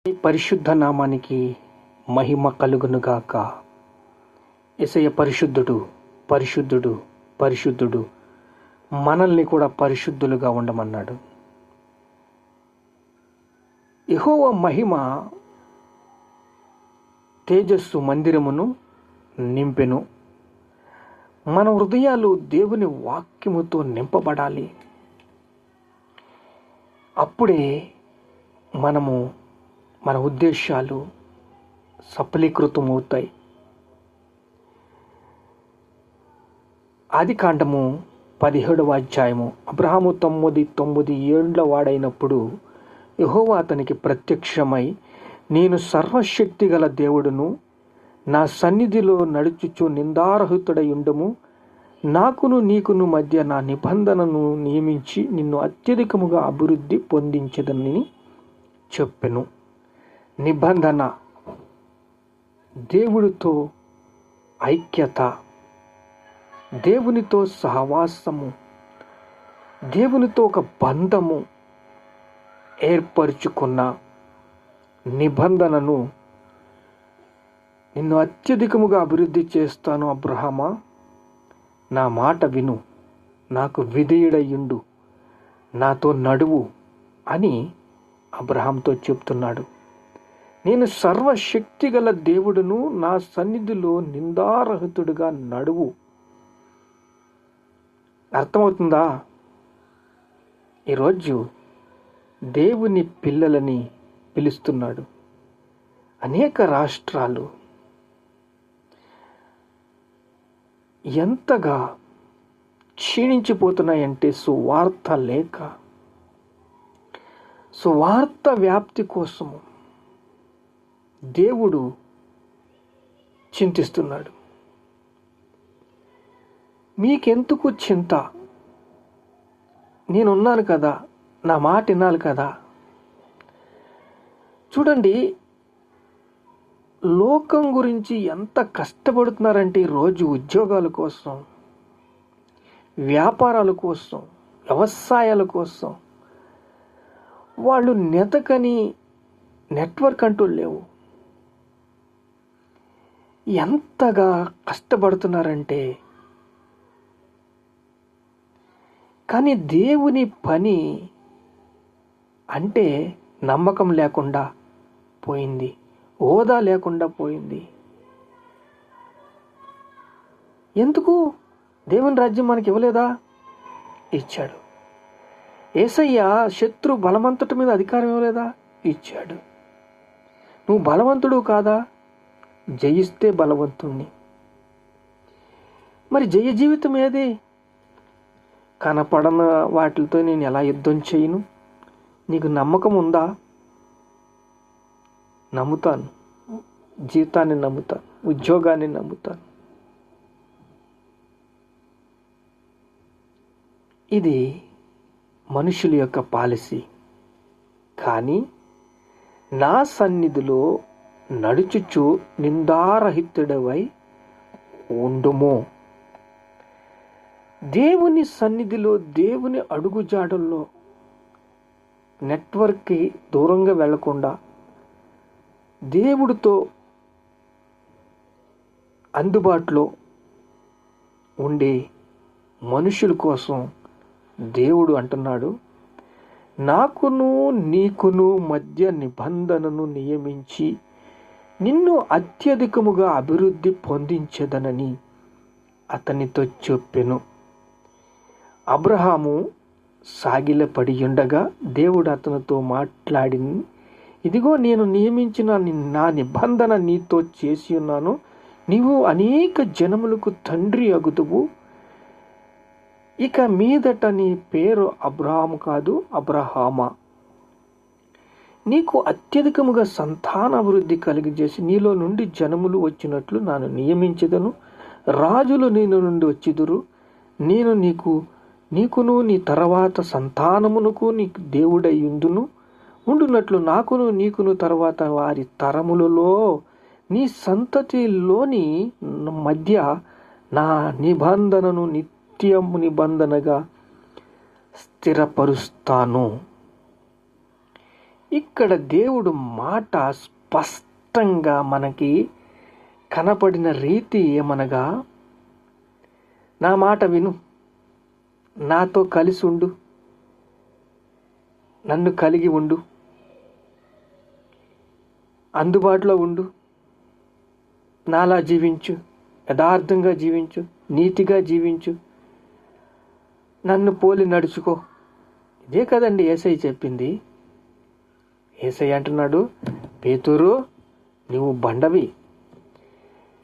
నీ పరిశుద్ధ నామానికి మహిమ కలుగునుగాక. యేసయ్య పరిశుద్ధుడు, పరిశుద్ధుడు, పరిశుద్ధుడు. మనల్ని కూడా పరిశుద్ధులుగా ఉండమన్నాడు. యెహోవా మహిమ తేజస్సు మందిరమును నింపెను. మన హృదయాలు దేవుని వాక్యముతో నింపబడాలి. అప్పుడే మనము మన ఉద్దేశాలు సఫలీకృతమవుతాయి. ఆదికాండము 17వ అధ్యాయము. అబ్రహాము 99 ఏండ్ల వాడైనప్పుడు యెహోవా అతనికి ప్రత్యక్షమై, నేను సర్వశక్తి గల దేవుడును, నా సన్నిధిలో నడుచుచు నిందారహితుడై ఉండము, నాకును నీకును మధ్య నా నిబంధనను నియమించి నిన్ను అత్యధికముగా అభివృద్ధి పొందించదని చెప్పెను. నిబంధన, దేవుడితో ఐక్యత, దేవునితో సహవాసము, దేవునితో ఒక బంధము ఏర్పరుచుకున్న నిబంధనను, నిన్ను అత్యధికముగా అభివృద్ధి చేస్తాను అబ్రహామా, నా మాట విను, నాకు విధేయుడయ్యుండు, నాతో నడువు అని అబ్రహాంతో చెప్తున్నాడు. నేను సర్వశక్తి గల దేవుడును, నా సన్నిధిలో నిందారహితుడుగా నడువు. అర్థమవుతుందా? ఈరోజు దేవుని పిల్లలని పిలుస్తున్నాడు. అనేక రాష్ట్రాలు ఎంతగా క్షీణించిపోతున్నాయంటే సువార్త లేక, సువార్త వ్యాప్తి కోసము దేవుడు చింతిస్తున్నాడు. మీకెందుకు చింత? నేనున్నాను కదా, నా మాట వినాలి కదా. చూడండి, లోకం గురించి ఎంత కష్టపడుతున్నారంటే ఈరోజు ఉద్యోగాల కోసం, వ్యాపారాల కోసం, వ్యవసాయాల కోసం. వాళ్ళు నెతకని నెట్వర్క్ అంటూ లేవు. ఎంతగా కష్టపడుతున్నారంటే, కానీ దేవుని పని అంటే నమ్మకం లేకుండా పోయింది, హోదా లేకుండా పోయింది. ఎందుకు? దేవుని రాజ్యం మనకి ఇవ్వలేదా? ఇచ్చాడు. యేసయ్య శత్రు బలవంతుడి మీద అధికారం ఇవ్వలేదా? ఇచ్చాడు. నువ్వు బలవంతుడు కాదా? జయిస్తే బలవంతుణ్ణి. మరి జయ జీవితం ఏది? కనపడన వాటితో నేను ఎలా యుద్ధం చేయను? నీకు నమ్మకం ఉందా? నమ్ముతాను. జీవితాన్ని నమ్ముతాను, ఉద్యోగాన్ని నమ్ముతాను. ఇది మనుషుల యొక్క పాలసీ. కానీ నా సన్నిధిలో నడుచుచు నిందారహితుడవై ఉండుము. దేవుని సన్నిధిలో, దేవుని అడుగుజాడల్లో నెట్వర్క్కి దూరంగా వెళ్లకుండా, దేవుడితో అందుబాటులో ఉండే మనుషుల కోసం దేవుడు అంటున్నాడు, నాకును నీకును మధ్య నిబంధనను నియమించి నిన్ను అత్యధికముగా అభివృద్ధి పొందించదనని అతనితో చెప్పెను. అబ్రహాము సాగిలపడి ఉండగా దేవుడు అతనితో మాట్లాడి, ఇదిగో నేను నియమించిన నా నిబంధన నీతో చేసి ఉన్నాను. నీవు అనేక జనములకు తండ్రి అగుదువు. ఇక మీదట నీ పేరు అబ్రహాము కాదు, అబ్రహామా. నీకు అత్యధికముగా సంతానాభివృద్ధి కలిగజేసి నీలో నుండి జనములు వచ్చినట్లు నేను నియమించెదను. రాజులు నేను నుండి వచ్చిదురు. నేను నీకును నీ తర్వాత సంతానమునకు నీకు దేవుడై ఉండునట్లు నాకును నీకును తర్వాత వారి తరములలో నీ సంతతిలోని మధ్య నా నిబంధనను నిత్యం నిబంధనగా స్థిరపరుస్తాను. ఇక్కడ దేవుడు మాట స్పష్టంగా మనకి కనపడిన రీతి ఏమనగా, నా మాట విను, నాతో కలిసి ఉండు, నన్ను కలిగి ఉండు, అందుబాటులో ఉండు, నాలా జీవించు, యథార్థంగా జీవించు, నీతిగా జీవించు, నన్ను పోలి నడుచుకో. ఇదే కదండి యేసయ్య చెప్పింది. యేసయ్య అంటున్నాడు, పేతురు, నువ్వు బండవి,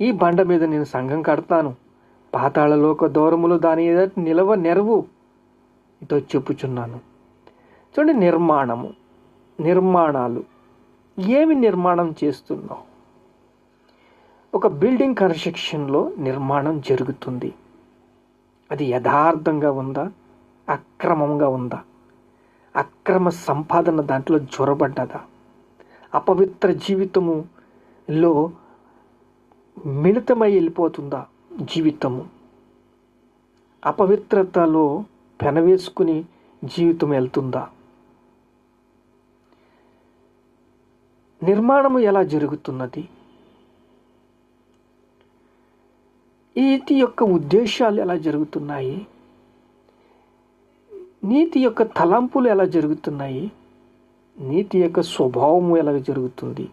ఈ బండ మీద నేను సంఘం కడతాను, పాతాళలోక దూరములు దాని ఎదుట నిలవ నెరవు, ఇదో చెప్పుచున్నాను. చూడండి, నిర్మాణాలు ఏమి నిర్మాణం చేస్తున్నావు? ఒక బిల్డింగ్ కన్స్ట్రక్షన్లో నిర్మాణం జరుగుతుంది. అది యథార్థంగా ఉందా, అక్రమంగా ఉందా, అక్రమ సంపాదన దాంట్లో జొరబడ్డదా, అపవిత్ర జీవితములో మిళితమై వెళ్ళిపోతుందా జీవితము, అపవిత్రతలో పెనవేసుకుని జీవితం వెళ్తుందా? నిర్మాణము ఎలా జరుగుతున్నది? నీతి యొక్క ఉద్దేశాలు ఎలా జరుగుతున్నాయి? నీతి యొక్క తలంపులు ఎలా జరుగుతున్నాయి? నీతి యొక్క స్వభావము ఎలా జరుగుతుంది?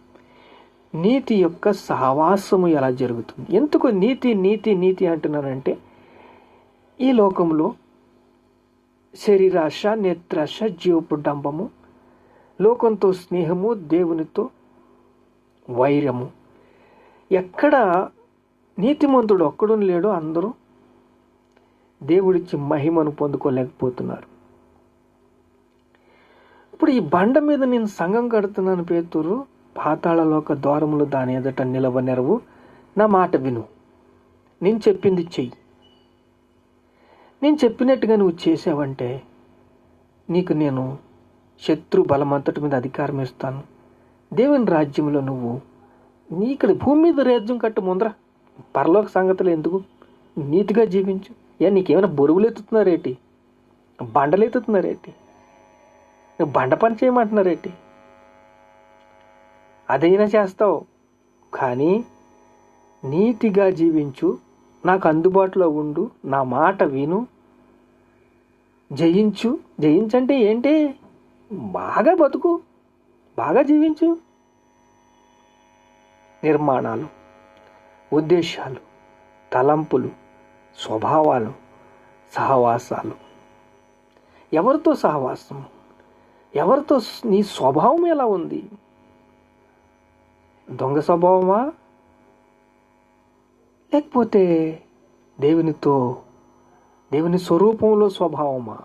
నీతి యొక్క సహవాసము ఎలా జరుగుతుంది? ఎందుకు నీతి నీతి నీతి అంటున్నానంటే, ఈ లోకంలో శరీరాశ, నేత్రాశ, జీవపు డంబము, లోకంతో స్నేహము, దేవునితో వైరము. ఎక్కడ నీతిమంతుడు ఒక్కడు లేడో అందరూ దేవుడిచ్చి మహిమను పొందుకోలేకపోతున్నారు. ఇప్పుడు ఈ బండ మీద నేను సంఘం కడుతున్నాను పేతురు, పాతాళలోక ద్వారములు దాని ఎదుట నిలవ నెరవు, నా మాట విను, నేను చెప్పింది చెయ్యి. నేను చెప్పినట్టుగా నువ్వు చేసావంటే నీకు నేను శత్రు బలమంతటి మీద అధికారం ఇస్తాను. దేవుని రాజ్యంలో నువ్వు ఇక్కడ భూమి మీద రాజ్యం కట్టు ముందర, పరలోక సంగతులు ఎందుకు? నీతిగా జీవించు. నీకేమైనా బరువులు ఎత్తుతున్నారేటి, బండలు ఎత్తుతున్నారేటి, నువ్వు బండ పని చేయమంటున్నారేటి? అదైనా చేస్తావు, కానీ నీతిగా జీవించు, నాకు అందుబాటులో ఉండు, నా మాట విను, జయించు. జయించంటే ఏంటి? బాగా బతుకు, బాగా జీవించు. నిర్మాణాలు, ఉద్దేశాలు, తలంపులు, స్వభావాలు, సహవాసాలు. ఎవరితో సహవాసం? ఎవరితో? నీ స్వభావం ఎలా ఉంది? దొంగ స్వభావమా, లేకపోతే దేవునితో, దేవుని స్వరూపంలో స్వభావమా?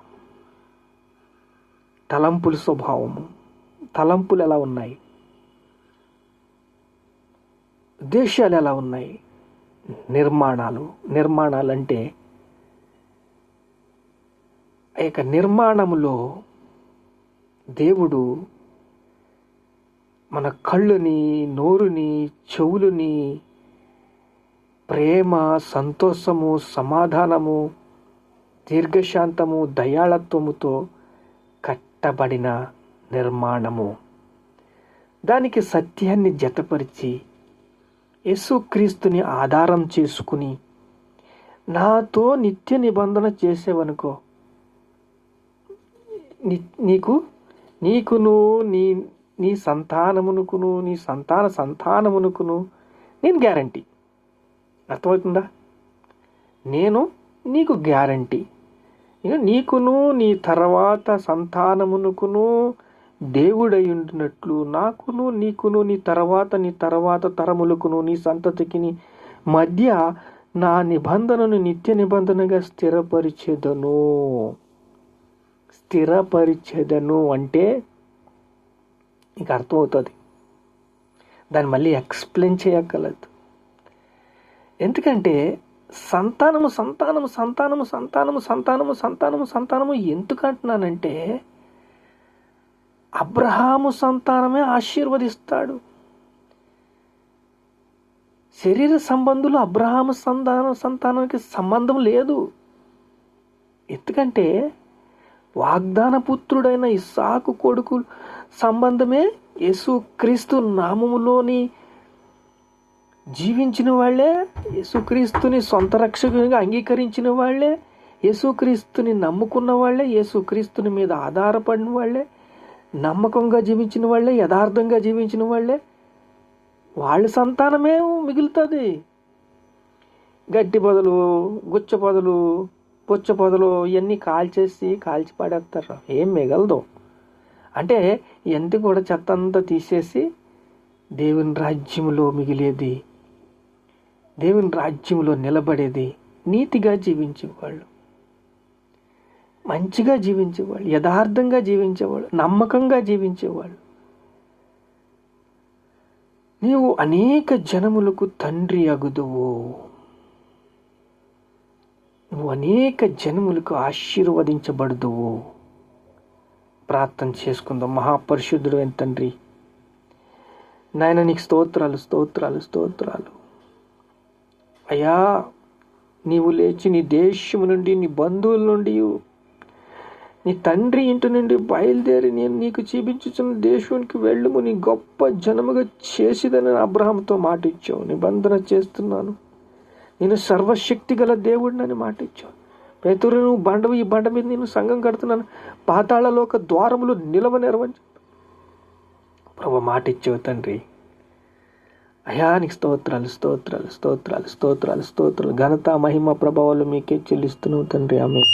తలంపుల స్వభావము, తలంపులు ఎలా ఉన్నాయి? ఉద్దేశాలు ఎలా ఉన్నాయి? నిర్మాణాలు అంటే ఆ యొక్క నిర్మాణములో దేవుడు మన కళ్ళుని, నోరుని, చెవులని ప్రేమ, సంతోషము, సమాధానము, దీర్ఘశాంతము, దయాళత్వముతో కట్టబడిన నిర్మాణము. దానికి సత్యాన్ని జతపరిచి యేసుక్రీస్తుని ఆధారం చేసుకుని నాతో నిత్య నిబంధన చేసేవనుకో, నీకును నీ సంతానమునుకును నీ సంతానమునుకును నేను గ్యారంటీ. అర్థమవుతుందా? నేను నీకు గ్యారంటీ. నీకును నీ తర్వాత సంతానమునుకును దేవుడై ఉండినట్లు నాకును నీకును నీ తర్వాత తరములకును నీ సంతతికి మధ్య నా నిబంధనను నిత్య నిబంధనగా స్థిరపరిచేదను అంటే నీకు అర్థమవుతుంది. దాన్ని మళ్ళీ ఎక్స్ప్లెయిన్ చేయగలదు. ఎందుకంటే సంతానము ఎందుకు అంటున్నానంటే, అబ్రహాము సంతానమే ఆశీర్వదిస్తాడు. శరీర సంబంధులు అబ్రహాము సంతానానికి సంబంధం లేదు. ఎందుకంటే వాగ్దాన పుత్రుడైన ఇస్సాకు కొడుకు సంబంధమే యేసుక్రీస్తు నామములోని జీవించిన వాళ్ళే, యేసుక్రీస్తుని సొంత రక్షకునిగా అంగీకరించిన వాళ్ళే, యేసుక్రీస్తుని నమ్ముకున్న వాళ్ళే, యేసుక్రీస్తుని మీద ఆధారపడిన వాళ్ళే, నమ్మకంగా జీవించిన వాళ్ళే, యథార్థంగా జీవించిన వాళ్ళే, వాళ్ళ సంతానమే మిగులుతుంది. గడ్డి పొదలు, గుచ్చ పొదలు, పుచ్చ పొదలు ఇవన్నీ కాల్చి పడేస్తారు, ఏం మిగలదు. అంటే ఇవన్నీ కూడా చెత్త అంతా తీసేసి దేవుని రాజ్యంలో మిగిలేది, దేవుని రాజ్యంలో నిలబడేది నీతిగా జీవించేవాళ్ళు, మంచిగా జీవించేవాళ్ళు, యథార్థంగా జీవించేవాళ్ళు, నమ్మకంగా జీవించేవాళ్ళు. నీవు అనేక జనములకు తండ్రి అగుదువు, నువ్వు అనేక జనములకు ఆశీర్వదించబడుదువు. ప్రార్థన చేసుకుందాం. మహాపరిశుద్ధుడు అయిన తండ్రి, నాయన నీకు స్తోత్రాలు స్తోత్రాలు స్తోత్రాలు అయ్యా. నీవు లేచి నీ దేశము నుండి, నీ బంధువుల నుండి, నీ తండ్రి ఇంటి నుండి బయలుదేరి నేను నీకు చూపించుచున్న దేశానికి వెళ్ళుము, నీ గొప్ప జనముగా చేసిదని అబ్రహాంతో మాట ఇచ్చావు. నిబంధన చేస్తున్నాను, నేను సర్వశక్తి గల దేవుడినని మాట ఇచ్చావు. పేతురు, నువ్వు ఈ బండ మీద నేను సంఘం కడుతున్నాను, పాతాళలోక ద్వారములు నిలవనెరవని ప్రభు మాట ఇచ్చావు తండ్రి. అయా నీకు స్తోత్రాలు స్తోత్రాలు స్తోత్రాలు స్తోత్రాలు స్తోత్రాలు. ఘనత మహిమ ప్రభావాలు మీకే చెల్లిస్తున్నావు తండ్రి. ఆమేన్.